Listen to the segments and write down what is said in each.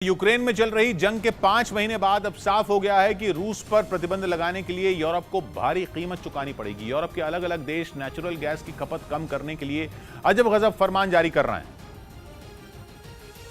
Ukraine में चल रही जंग के 5 महीने बाद अब साफ हो गया है कि रूस पर प्रतिबंध लगाने के लिए यूरोप को भारी कीमत चुकानी पड़ेगी। यूरोप के अलग अलग देश नेचुरल गैस की खपत कम करने के लिए अजब गजब फरमान जारी कर रहे हैं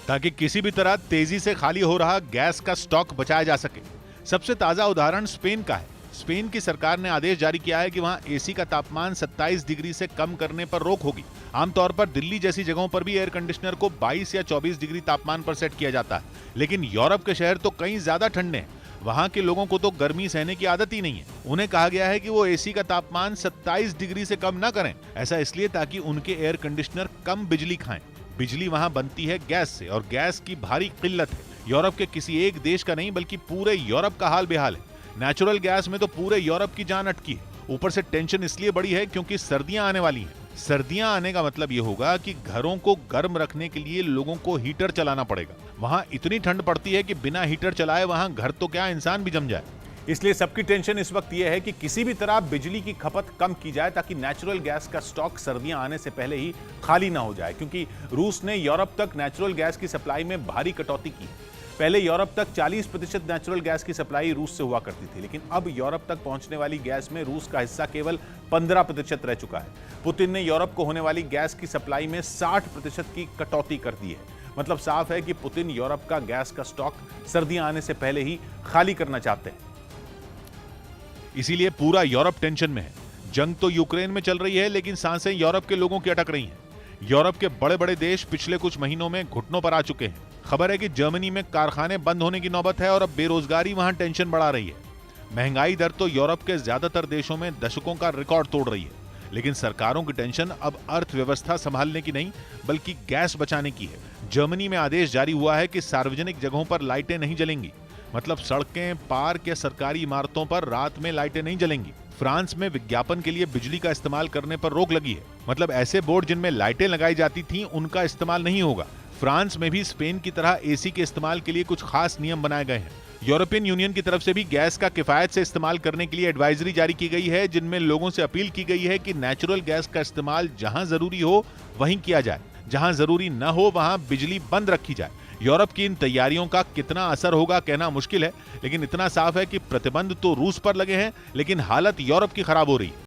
ताकि किसी भी तरह तेजी से खाली हो रहा गैस का स्टॉक बचाया जा सके। सबसे ताजा उदाहरण स्पेन का है। स्पेन की सरकार ने आदेश जारी किया है कि वहां एसी का तापमान 27 डिग्री से कम करने पर रोक होगी। आमतौर पर दिल्ली जैसी जगहों पर भी एयर कंडीशनर को 22 या 24 डिग्री तापमान पर सेट किया जाता है, लेकिन यूरोप के शहर तो कहीं ज्यादा ठंडे हैं। वहां के लोगों को तो गर्मी सहने की आदत ही नहीं है। उन्हें कहा गया है कि वो एसी का तापमान 27 डिग्री से कम ना करें। ऐसा इसलिए ताकि उनके एयर कंडीशनर कम बिजली खाएं। बिजली वहां बनती है गैस से और गैस की भारी किल्लत है। यूरोप के किसी एक देश का नहीं बल्कि पूरे यूरोप का हाल बेहाल है। नेचुरल गैस में तो पूरे यूरोप की जान अटकी है। ऊपर से टेंशन इसलिए बड़ी है क्योंकि सर्दियां आने वाली हैं। सर्दियां आने का मतलब ये होगा कि घरों को गर्म रखने के लिए लोगों को हीटर चलाना पड़ेगा। वहां इतनी ठंड पड़ती है कि बिना हीटर चलाए वहां घर तो क्या इंसान भी जम जाए। इसलिए सबकी टेंशन इस वक्त यह है कि किसी भी तरह बिजली की खपत कम की जाए ताकि नेचुरल गैस का स्टॉक सर्दियां आने से पहले ही खाली ना हो जाए, क्योंकि रूस ने यूरोप तक नेचुरल गैस की सप्लाई में भारी कटौती की। पहले यूरोप तक 40% नेचुरल गैस की सप्लाई रूस से हुआ करती थी, लेकिन अब यूरोप तक पहुंचने वाली गैस में रूस का हिस्सा केवल 15% रह चुका है। पुतिन ने यूरोप को होने वाली गैस की सप्लाई में 60% की कटौती कर दी है। मतलब साफ है कि पुतिन यूरोप का गैस का स्टॉक सर्दियां आने से पहले ही खाली करना चाहते हैं। इसीलिए पूरा यूरोप टेंशन में है। जंग तो यूक्रेन में चल रही है, लेकिन सांसें यूरोप के लोगों की अटक रही हैं। यूरोप के बड़े बड़े देश पिछले कुछ महीनों में घुटनों पर आ चुके हैं। खबर है कि जर्मनी में कारखाने बंद होने की नौबत है और अब बेरोजगारी वहां टेंशन बढ़ा रही है। महंगाई दर तो यूरोप के ज्यादातर देशों में दशकों का रिकॉर्ड तोड़ रही है, लेकिन सरकारों की टेंशन अब अर्थव्यवस्था संभालने की नहीं बल्कि गैस बचाने की है। जर्मनी में आदेश जारी हुआ है कि सार्वजनिक जगहों पर लाइटें नहीं जलेंगी। मतलब सड़कें, पार्क या सरकारी इमारतों पर रात में लाइटें नहीं जलेंगी। फ्रांस में विज्ञापन के लिए बिजली का इस्तेमाल करने पर रोक लगी है। मतलब ऐसे बोर्ड जिनमें लाइटें लगाई जाती थीं, उनका इस्तेमाल नहीं होगा। फ्रांस में भी स्पेन की तरह एसी के इस्तेमाल के लिए कुछ खास नियम बनाए गए हैं। यूरोपियन यूनियन की तरफ से भी गैस का किफायत से इस्तेमाल करने के लिए एडवाइजरी जारी की गई है, जिनमें लोगों से अपील की गई है कि नेचुरल गैस का इस्तेमाल जहां जरूरी हो वहीं किया जाए, जहां जरूरी न हो वहां बिजली बंद रखी जाए। यूरोप की इन तैयारियों का कितना असर होगा कहना मुश्किल है, लेकिन इतना साफ है कि प्रतिबंध तो रूस पर लगे हैं, लेकिन हालत यूरोप की खराब हो रही है।